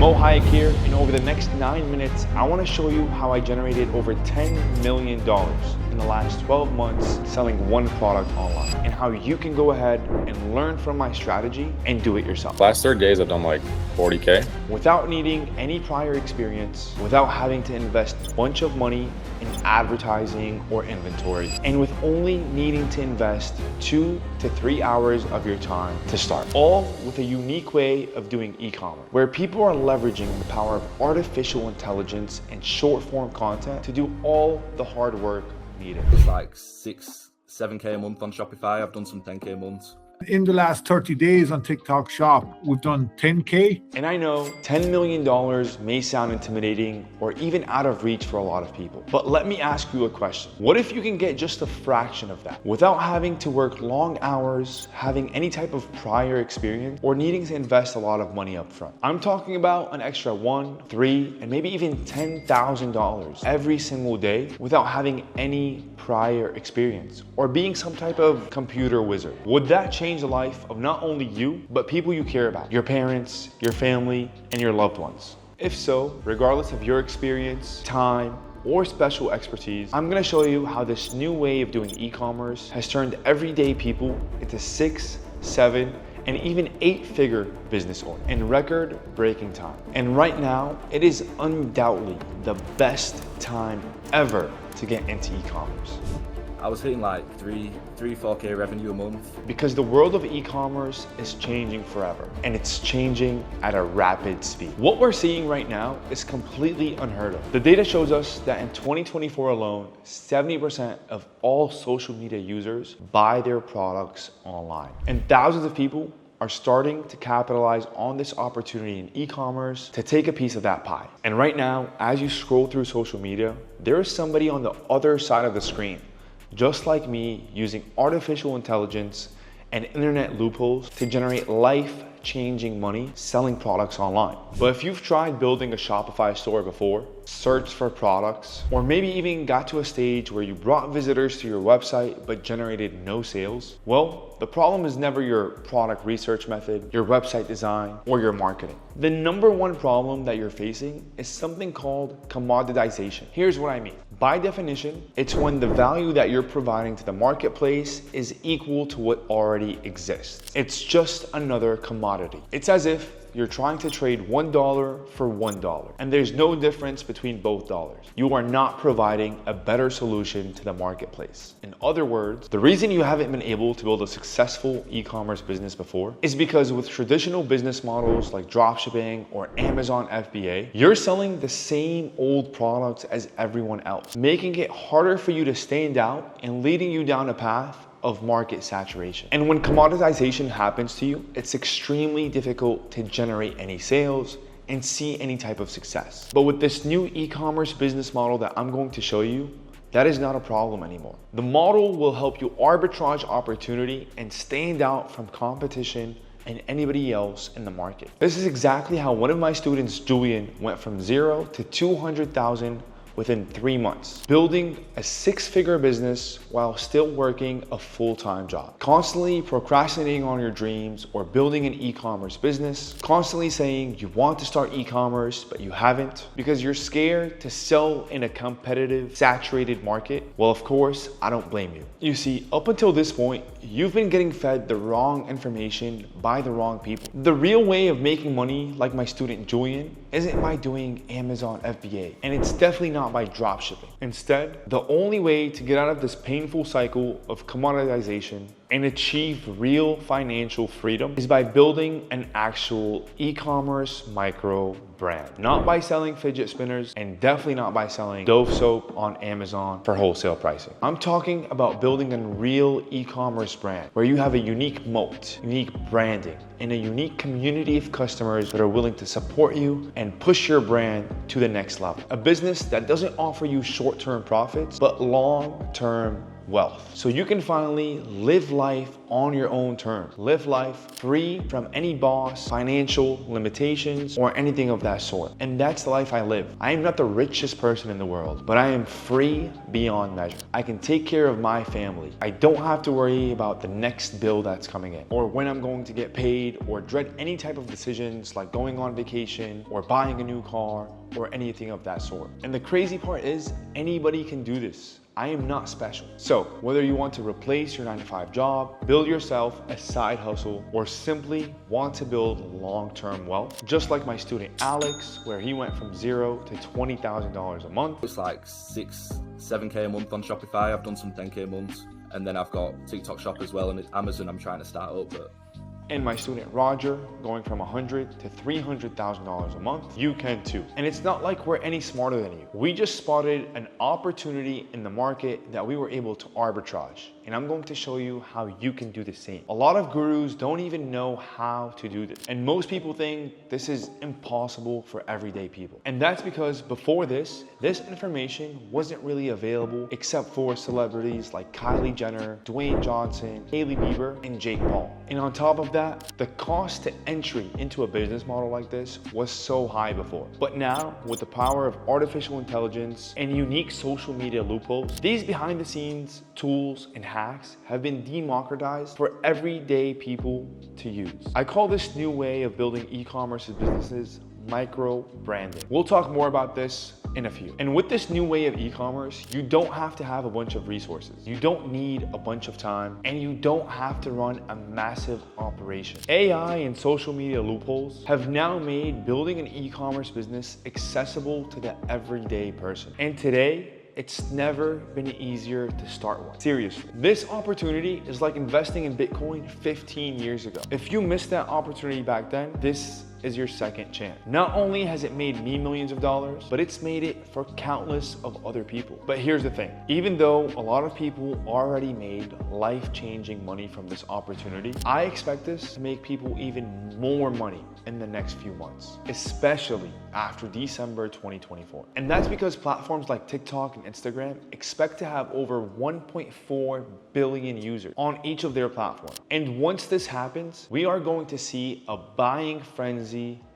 Mo Hayek here, and over the next 9 minutes, I want to show you how I generated over $10 million in the last 12 months selling one product online, and how you can go ahead and learn from my strategy and do it yourself. Last 30 days, I've done like 40K. Without needing any prior experience, without having to invest a bunch of money in advertising or inventory, and with only needing to invest 2 to 3 hours of your time to start. All with a unique way of doing e-commerce, where people are leveraging the power of artificial intelligence and short form content to do all the hard work needed. It's like 7K a month on Shopify. I've done some 10K months. In the last 30 days on TikTok Shop, we've done 10K. And I know $10 million may sound intimidating or even out of reach for a lot of people. But let me ask you a question. What if you can get just a fraction of that without having to work long hours, having any type of prior experience, or needing to invest a lot of money up front? I'm talking about an extra $1, $3, and maybe even $10,000 every single day without having any prior experience or being some type of computer wizard. Would that change the life of not only you, but people you care about, your parents, your family, and your loved ones? If so, regardless of your experience, time, or special expertise, I'm gonna show you how this new way of doing e-commerce has turned everyday people into 6, 7, and even 8-figure business owners in record-breaking time. And right now, it is undoubtedly the best time ever to get into e-commerce. I was hitting like 4K revenue a month. Because the world of e-commerce is changing forever, and it's changing at a rapid speed. What we're seeing right now is completely unheard of. The data shows us that in 2024 alone, 70% of all social media users buy their products online. And thousands of people are starting to capitalize on this opportunity in e-commerce to take a piece of that pie. And right now, as you scroll through social media, there is somebody on the other side of the screen, just like me, using artificial intelligence and internet loopholes to generate life-changing money selling products online. But if you've tried building a Shopify store before, searched for products, or maybe even got to a stage where you brought visitors to your website but generated no sales, well, the problem is never your product research method, your website design, or your marketing. The number one problem that you're facing is something called commoditization. Here's what I mean. By definition, it's when the value that you're providing to the marketplace is equal to what already exists. It's just another commodity. It's as if you're trying to trade $1 for $1, and there's no difference between both dollars. You are not providing a better solution to the marketplace. In other words, the reason you haven't been able to build a successful e-commerce business before is because with traditional business models like dropshipping or Amazon FBA, you're selling the same old products as everyone else, making it harder for you to stand out and leading you down a path of market saturation. And when commoditization happens to you, it's extremely difficult to generate any sales and see any type of success. But with this new e-commerce business model that I'm going to show you, that is not a problem anymore. The model will help you arbitrage opportunity and stand out from competition and anybody else in the market. This is exactly how one of my students, Julian, went from 0 to 200,000 within 3 months, building a 6-figure business while still working a full-time job. Constantly procrastinating on your dreams or building an e-commerce business, constantly saying you want to start e-commerce but you haven't because you're scared to sell in a competitive, saturated market. Well, of course, I don't blame you. You see, up until this point, you've been getting fed the wrong information by the wrong people. The real way of making money, like my student Julian, isn't by doing Amazon FBA, and it's definitely not by dropshipping. Instead, the only way to get out of this painful cycle of commoditization and achieve real financial freedom is by building an actual e-commerce micro brand. Not by selling fidget spinners, and definitely not by selling Dove soap on Amazon for wholesale pricing. I'm talking about building a real e-commerce brand where you have a unique moat, unique branding, and a unique community of customers that are willing to support you and push your brand to the next level. A business that doesn't offer you short-term profits, but long-term wealth. So you can finally live life on your own terms. Live life free from any boss, financial limitations, or anything of that sort. And that's the life I live. I am not the richest person in the world, but I am free beyond measure. I can take care of my family. I don't have to worry about the next bill that's coming in, or when I'm going to get paid, or dread any type of decisions like going on vacation or buying a new car or anything of that sort. And the crazy part is anybody can do this. I am not special. So whether you want to replace your 9-to-5 job, build yourself a side hustle, or simply want to build long-term wealth, just like my student Alex, where he went from $0 to $20,000 a month. It's like 7K a month on Shopify. I've done some 10K months, and then I've got TikTok shop as well, and it's Amazon I'm trying to start up. But And my student Roger going from $100,000 to $300,000 a month. You can too. And it's not like we're any smarter than you. We just spotted an opportunity in the market that we were able to arbitrage. And I'm going to show you how you can do the same. A lot of gurus don't even know how to do this. And most people think this is impossible for everyday people. And that's because before this information wasn't really available except for celebrities like Kylie Jenner, Dwayne Johnson, Hailey Bieber, and Jake Paul. And on top of that, the cost to entry into a business model like this was so high before. But now, with the power of artificial intelligence and unique social media loopholes, these behind the scenes tools and hacks have been democratized for everyday people to use. I call this new way of building e-commerce businesses micro branding. We'll talk more about this in a few. And with this new way of e-commerce, you don't have to have a bunch of resources. You don't need a bunch of time, and you don't have to run a massive operation. AI and social media loopholes have now made building an e-commerce business accessible to the everyday person. And today, it's never been easier to start one. Seriously, this opportunity is like investing in Bitcoin 15 years ago. If you missed that opportunity back then, this is your second chance. Not only has it made me millions of dollars, but it's made it for countless of other people. But here's the thing, even though a lot of people already made life-changing money from this opportunity, I expect this to make people even more money in the next few months, especially after December 2024. And that's because platforms like TikTok and Instagram expect to have over 1.4 billion users on each of their platforms. And once this happens, we are going to see a buying frenzy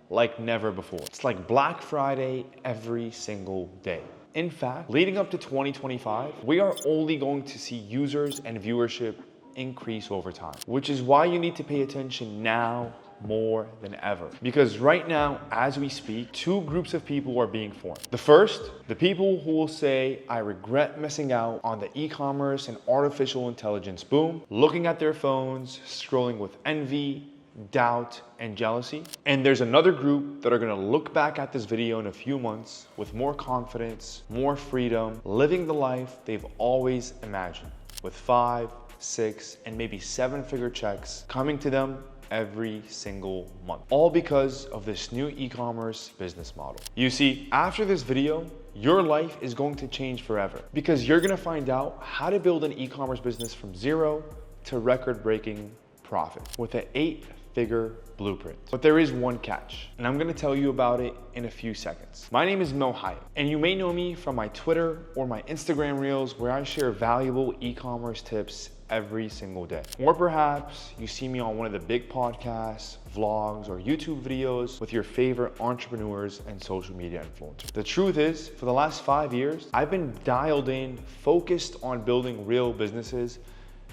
like never before. It's like Black Friday every single day. In fact, leading up to 2025, we are only going to see users and viewership increase over time, which is why you need to pay attention now more than ever. Because right now, as we speak, two groups of people are being formed. The first, the people who will say, I regret missing out on the e-commerce and artificial intelligence boom, looking at their phones, scrolling with envy, doubt, and jealousy. And there's another group that are gonna look back at this video in a few months with more confidence, more freedom, living the life they've always imagined, with 5, 6, and maybe 7-figure checks coming to them every single month, all because of this new e-commerce business model. You see, after this video, your life is going to change forever because you're gonna find out how to build an e-commerce business from zero to record-breaking profit with an 8-figure blueprint. But there is one catch, and I'm gonna tell you about it in a few seconds. My name is Mo Hyatt, and you may know me from my Twitter or my Instagram reels where I share valuable e-commerce tips every single day. Or perhaps you see me on one of the big podcasts, vlogs, or YouTube videos with your favorite entrepreneurs and social media influencers. The truth is, for the last 5 years, I've been dialed in, focused on building real businesses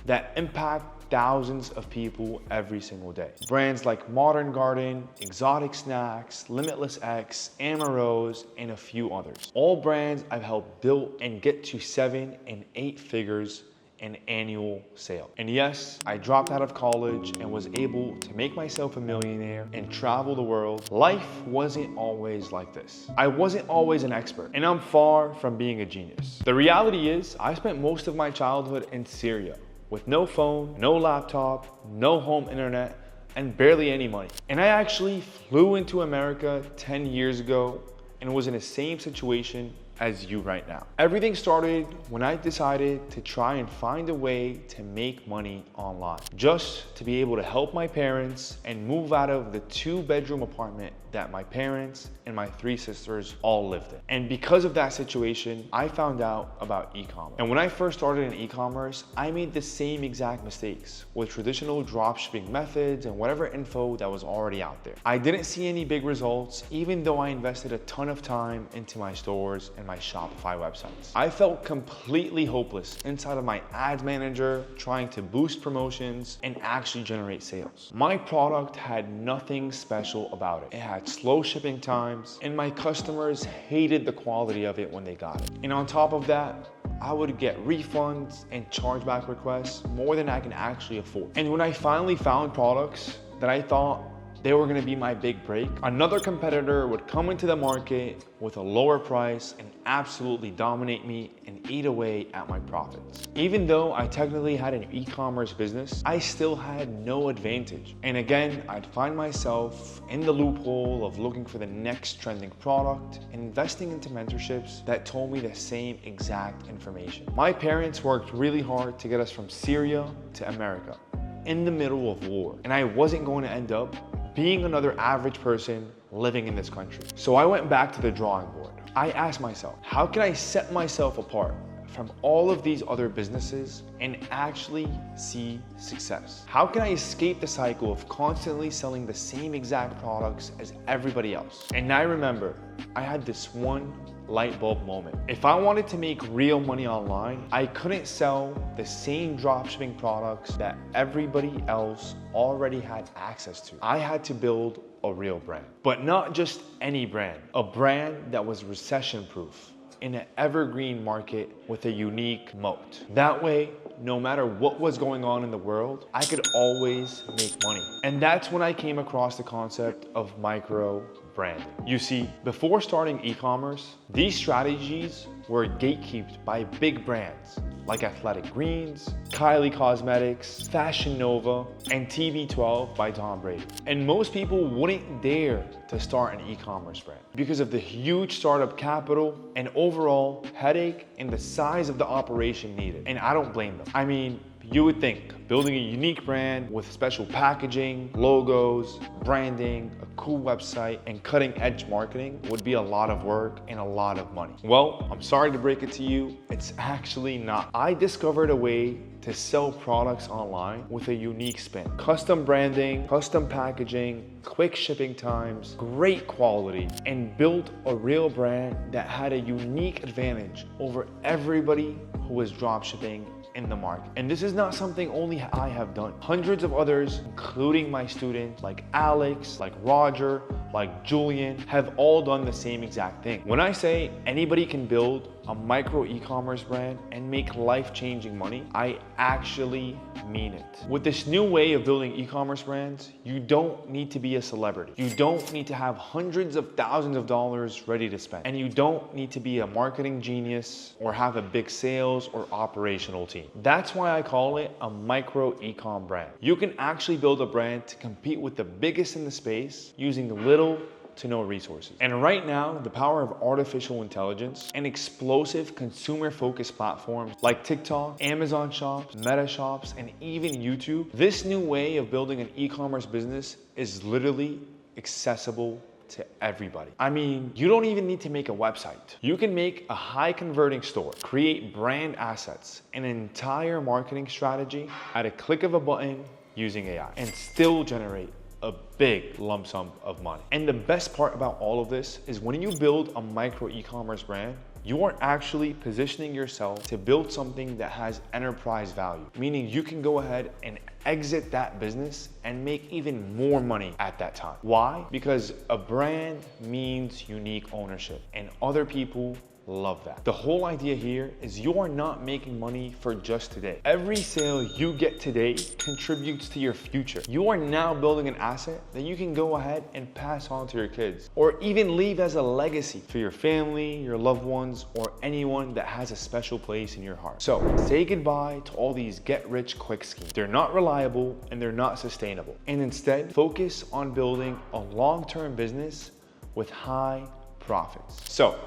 that impact thousands of people every single day. Brands like Modern Garden, Exotic Snacks, Limitless X, Amarose, and a few others. All brands I've helped build and get to 7 and 8 figures in annual sale. And yes, I dropped out of college and was able to make myself a millionaire and travel the world. Life wasn't always like this. I wasn't always an expert, and I'm far from being a genius. The reality is, I spent most of my childhood in Syria with no phone, no laptop, no home internet, and barely any money. And I actually flew into America 10 years ago and was in the same situation as you right now. Everything started when I decided to try and find a way to make money online, just to be able to help my parents and move out of the 2-bedroom apartment that my parents and my 3 sisters all lived in. And because of that situation, I found out about e-commerce. And when I first started in e-commerce, I made the same exact mistakes with traditional dropshipping methods and whatever info that was already out there. I didn't see any big results, even though I invested a ton of time into my stores and my Shopify websites. I felt completely hopeless inside of my ads manager, trying to boost promotions and actually generate sales. My product had nothing special about it. It had slow shipping times, and my customers hated the quality of it when they got it. And on top of that, I would get refunds and chargeback requests more than I can actually afford. And when I finally found products that I thought they were gonna be my big break, another competitor would come into the market with a lower price and absolutely dominate me and eat away at my profits. Even though I technically had an e-commerce business, I still had no advantage. And again, I'd find myself in the loophole of looking for the next trending product and investing into mentorships that told me the same exact information. My parents worked really hard to get us from Syria to America in the middle of war, and I wasn't going to end up being another average person living in this country. So I went back to the drawing board. I asked myself, how can I set myself apart from all of these other businesses and actually see success? How can I escape the cycle of constantly selling the same exact products as everybody else? And I remember I had this one light bulb moment. If I wanted to make real money online, I couldn't sell the same dropshipping products that everybody else already had access to. I had to build a real brand, but not just any brand, a brand that was recession proof in an evergreen market with a unique moat. That way, no matter what was going on in the world, I could always make money. And that's when I came across the concept of micro branding. You see, before starting e-commerce, these strategies were gatekept by big brands like Athletic Greens, Kylie Cosmetics, Fashion Nova, and TB12 by Tom Brady. And most people wouldn't dare to start an e-commerce brand because of the huge startup capital and overall headache and the size of the operation needed. And I don't blame them. I mean, you would think building a unique brand with special packaging, logos, branding, a cool website, and cutting-edge marketing would be a lot of work and a lot of money. Well, I'm sorry to break it to you, it's actually not. I discovered a way to sell products online with a unique spin. Custom branding, custom packaging, quick shipping times, great quality, and built a real brand that had a unique advantage over everybody who was dropshipping in the market. And this is not something only I have done. Hundreds of others, including my students like Alex, like Roger, like Julian, have all done the same exact thing. When I say anybody can build a micro e-commerce brand and make life-changing money, I actually mean it. With this new way of building e-commerce brands, you don't need to be a celebrity. You don't need to have hundreds of thousands of dollars ready to spend. And you don't need to be a marketing genius or have a big sales or operational team. That's why I call it a micro e-com brand. You can actually build a brand to compete with the biggest in the space using little to no resources. And right now, the power of artificial intelligence and explosive consumer-focused platforms like TikTok, Amazon shops, Meta shops, and even YouTube, this new way of building an e-commerce business is literally accessible to everybody. I mean, you don't even need to make a website. You can make a high converting store, create brand assets, and an entire marketing strategy at a click of a button using AI, and still generate a big lump sum of money. And the best part about all of this is when you build a micro e-commerce brand, you are actually positioning yourself to build something that has enterprise value, meaning you can go ahead and exit that business and make even more money at that time. Why? Because a brand means unique ownership, and other people love that. The whole idea here is you are not making money for just today. Every sale you get today contributes to your future. You are now building an asset that you can go ahead and pass on to your kids, or even leave as a legacy for your family, your loved ones, or anyone that has a special place in your heart. So say goodbye to all these get-rich-quick schemes. They're not reliable and they're not sustainable. And instead, focus on building a long-term business with high profits. So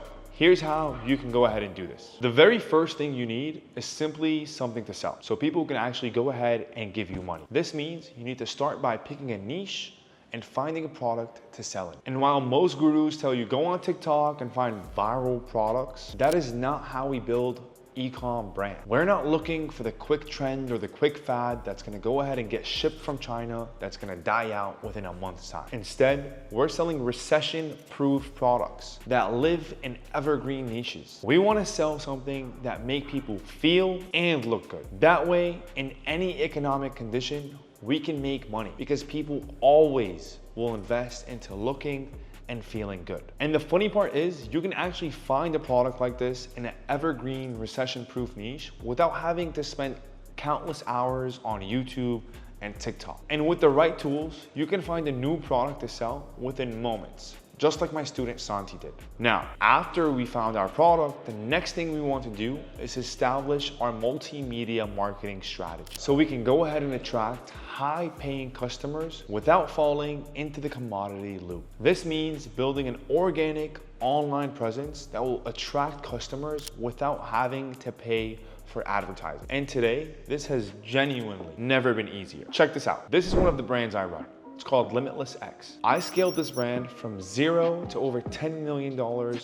Here's how you can go ahead and do this. The very first thing you need is simply something to sell, so people can actually go ahead and give you money. This means you need to start by picking a niche and finding a product to sell it. And while most gurus tell you go on TikTok and find viral products, that is not how we build e-com brand. We're not looking for the quick trend or the quick fad that's gonna go ahead and get shipped from China that's gonna die out within a month's time. Instead, we're selling recession-proof products that live in evergreen niches. We wanna sell something that make people feel and look good. That way, in any economic condition, we can make money because people always will invest into looking and feeling good. And the funny part is you can actually find a product like this in an evergreen recession-proof niche without having to spend countless hours on YouTube and TikTok. And with the right tools, you can find a new product to sell within moments, just like my student Santi did. Now, after we found our product, the next thing we want to do is establish our multimedia marketing strategy so we can go ahead and attract high-paying customers without falling into the commodity loop. This means building an organic online presence that will attract customers without having to pay for advertising. And today, this has genuinely never been easier. Check this out. This is one of the brands I run. It's called Limitless X. I scaled this brand from 0 to over $10 million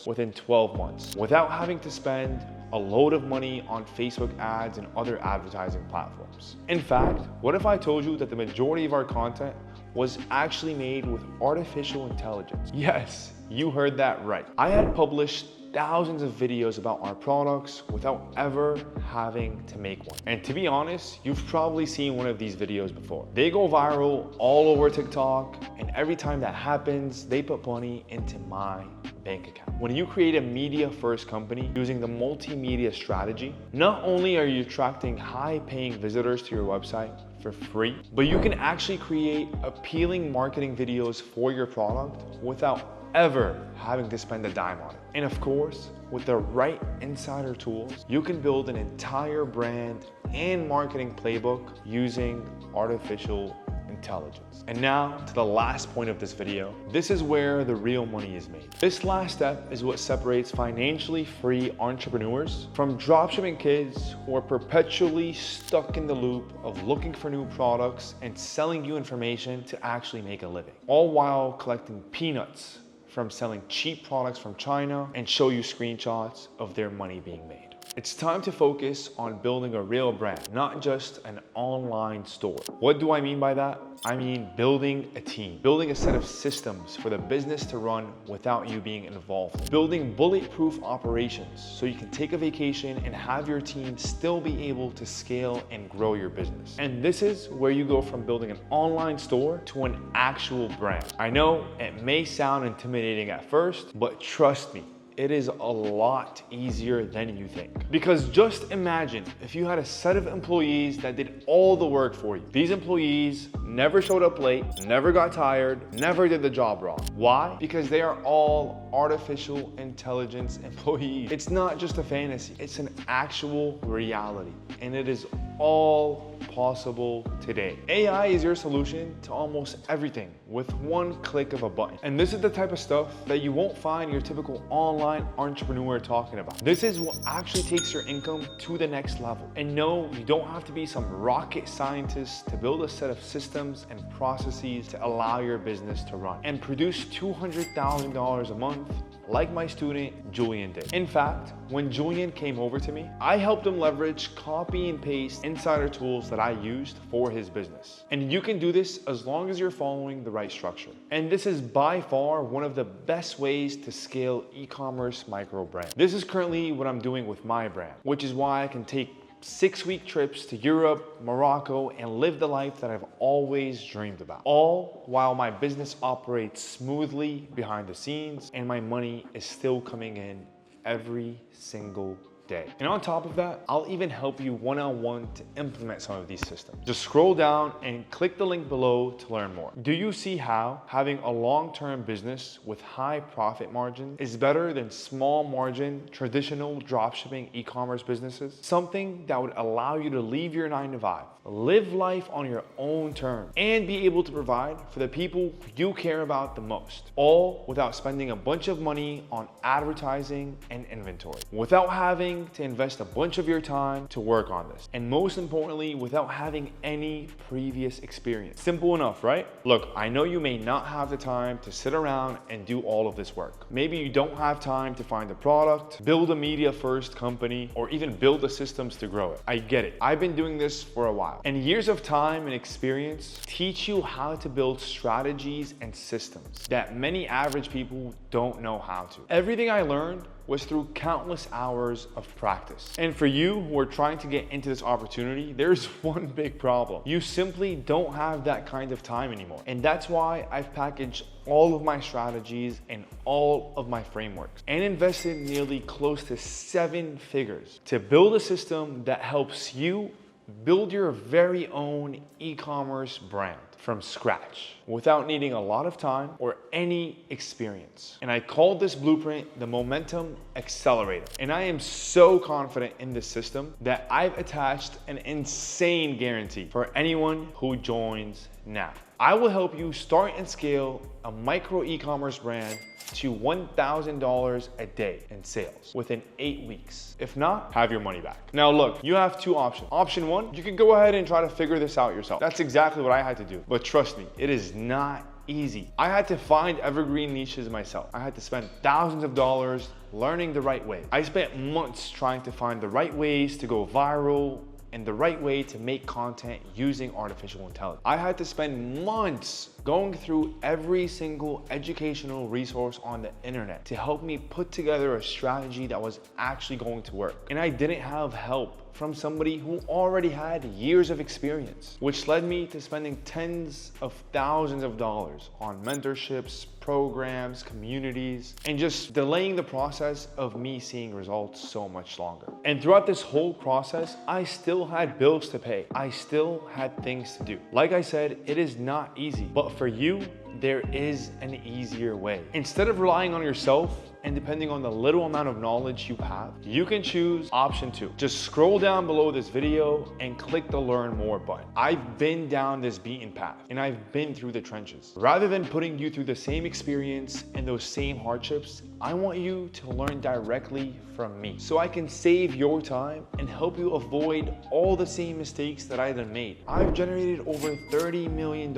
within 12 months without having to spend a load of money on Facebook ads and other advertising platforms. In fact, what if I told you that the majority of our content was actually made with artificial intelligence? Yes, you heard that right. I had published thousands of videos about our products without ever having to make one. And to be honest, you've probably seen one of these videos before. They go viral all over TikTok, and every time that happens, they put money into my bank account. When you create a media-first company using the multimedia strategy, not only are you attracting high-paying visitors to your website for free, but you can actually create appealing marketing videos for your product without ever having to spend a dime on it. And of course, with the right insider tools, you can build an entire brand and marketing playbook using artificial intelligence. And now to the last point of this video. This is where the real money is made. This last step is what separates financially free entrepreneurs from dropshipping kids who are perpetually stuck in the loop of looking for new products and selling you information to actually make a living, all while collecting peanuts from selling cheap products from China and show you screenshots of their money being made. It's time to focus on building a real brand, not just an online store. What do I mean by that? I mean building a team, building a set of systems for the business to run without you being involved, building bulletproof operations so you can take a vacation and have your team still be able to scale and grow your business. And this is where you go from building an online store to an actual brand. I know it may sound intimidating at first, but trust me, it is a lot easier than you think. Because just imagine if you had a set of employees that did all the work for you. These employees never showed up late, never got tired, never did the job wrong. Why? Because they are all artificial intelligence employees. It's not just a fantasy, it's an actual reality. And it is all possible today. AI is your solution to almost everything with one click of a button. And this is the type of stuff that you won't find your typical online entrepreneur talking about. This is what actually takes your income to the next level. And no, you don't have to be some rocket scientist to build a set of systems and processes to allow your business to run and produce $200,000 a month like my student Julian did. In fact, when Julian came over to me, I helped him leverage copy and paste insider tools that I used for his business. And you can do this as long as you're following the right structure. And this is by far one of the best ways to scale e-commerce micro brand. This is currently what I'm doing with my brand, which is why I can take 6-week trips to Europe, Morocco, and live the life that I've always dreamed about. All while my business operates smoothly behind the scenes and my money is still coming in every single day. And on top of that, I'll even help you one-on-one to implement some of these systems. Just scroll down and click the link below to learn more. Do you see how having a long-term business with high profit margin is better than small margin traditional dropshipping e-commerce businesses? Something that would allow you to leave your 9-to-5, live life on your own terms, and be able to provide for the people you care about the most, all without spending a bunch of money on advertising and inventory, without having to invest a bunch of your time to work on this, and most importantly, without having any previous experience. Simple enough, right? Look, I know you may not have the time to sit around and do all of this work. Maybe you don't have time to find a product, build a media first company, or even build the systems to grow it. I get it. I've been doing this for a while, and years of time and experience teach you how to build strategies and systems that many average people don't know how to. Everything I learned was through countless hours of practice. And for you who are trying to get into this opportunity, there's one big problem. You simply don't have that kind of time anymore. And that's why I've packaged all of my strategies and all of my frameworks and invested nearly close to 7 figures to build a system that helps you build your very own e-commerce brand from scratch without needing a lot of time or any experience. And I called this blueprint the Momentum Accelerator. And I am so confident in this system that I've attached an insane guarantee for anyone who joins now. I will help you start and scale a micro e-commerce brand to $1,000 a day in sales within 8 weeks. If not, have your money back. Now look, you have 2 options. Option 1, you can go ahead and try to figure this out yourself. That's exactly what I had to do. But trust me, it is not easy. I had to find evergreen niches myself. I had to spend thousands of dollars learning the right way. I spent months trying to find the right ways to go viral and the right way to make content using artificial intelligence. I had to spend months going through every single educational resource on the internet to help me put together a strategy that was actually going to work. And I didn't have help from somebody who already had years of experience, which led me to spending tens of thousands of dollars on mentorships, programs, communities, and just delaying the process of me seeing results so much longer. And throughout this whole process, I still had bills to pay. I still had things to do. Like I said, it is not easy, but for you, there is an easier way. Instead of relying on yourself and depending on the little amount of knowledge you have, you can choose option 2. Just scroll down below this video and click the learn more button. I've been down this beaten path and I've been through the trenches. Rather than putting you through the same experience and those same hardships, I want you to learn directly from me so I can save your time and help you avoid all the same mistakes that I done made. I've generated over $30 million in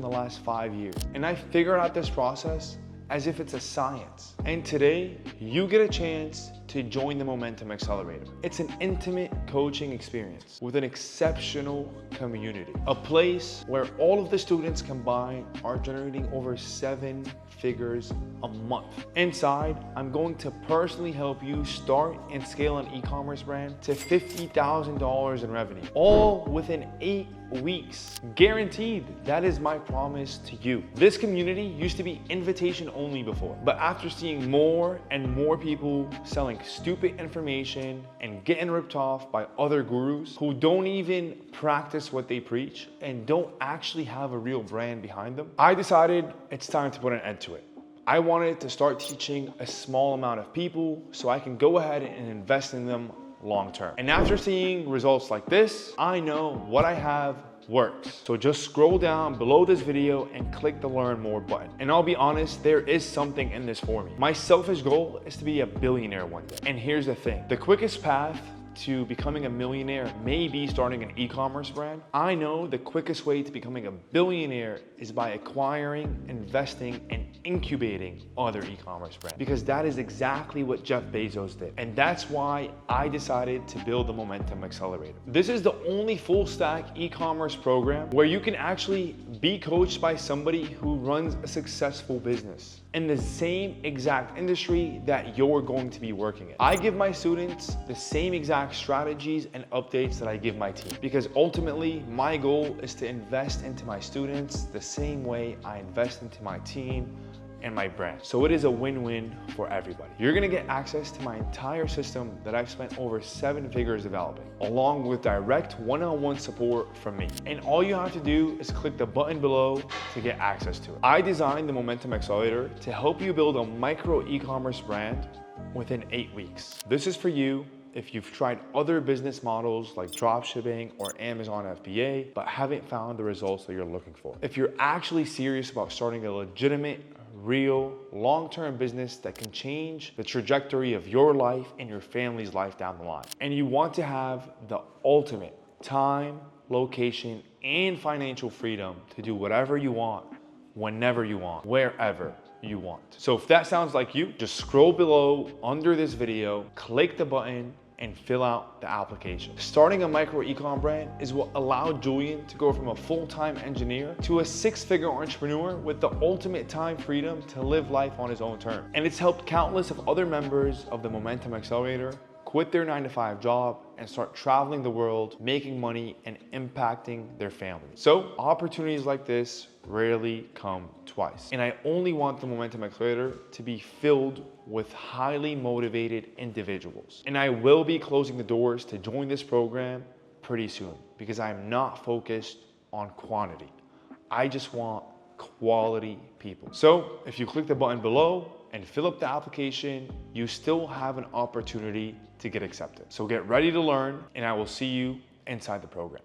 the last 5 years, and I figured out this process as if it's a science. And today, you get a chance to join the Momentum Accelerator. It's an intimate coaching experience with an exceptional community, a place where all of the students combined are generating over 7 figures a month. Inside, I'm going to personally help you start and scale an e-commerce brand to $50,000 in revenue, all within 8 weeks. Guaranteed. That is my promise to you. This community used to be invitation only before, but after seeing more and more people selling stupid information and getting ripped off by other gurus who don't even practice what they preach and don't actually have a real brand behind them, I decided it's time to put an end to it. I wanted to start teaching a small amount of people so I can go ahead and invest in them long term. And after seeing results like this, I know what I have works. So just scroll down below this video and click the learn more button. And I'll be honest, there is something in this for me. My selfish goal is to be a billionaire one day. And here's the thing, the quickest path to becoming a millionaire may be starting an e-commerce brand. I know the quickest way to becoming a billionaire is by acquiring, investing, and incubating other e-commerce brands, because that is exactly what Jeff Bezos did. And that's why I decided to build the Momentum Accelerator. This is the only full stack e-commerce program where you can actually be coached by somebody who runs a successful business in the same exact industry that you're going to be working in. I give my students the same exact strategies and updates that I give my team, because ultimately my goal is to invest into my students the same way I invest into my team and my brand. So it is a win-win for everybody. You're gonna get access to my entire system that I've spent over 7 figures developing, along with direct one-on-one support from me. And all you have to do is click the button below to get access to it. I designed the Momentum Accelerator to help you build a micro e-commerce brand within 8 weeks. This is for you if you've tried other business models like dropshipping or Amazon FBA, but haven't found the results that you're looking for. If you're actually serious about starting a legitimate, real, long-term business that can change the trajectory of your life and your family's life down the line. And you want to have the ultimate time, location, and financial freedom to do whatever you want, whenever you want, wherever you want. So if that sounds like you, just scroll below under this video, click the button, and fill out the application. Starting a micro e-com brand is what allowed Julian to go from a full-time engineer to a 6-figure entrepreneur with the ultimate time freedom to live life on his own terms. And it's helped countless of other members of the Momentum Accelerator quit their 9-to-5 job and start traveling the world, making money and impacting their families. So opportunities like this rarely come twice. And I only want the Momentum Accelerator to be filled with highly motivated individuals. And I will be closing the doors to join this program pretty soon because I'm not focused on quantity. I just want quality people. So if you click the button below and fill up the application, you still have an opportunity to get accepted. So get ready to learn, and I will see you inside the program.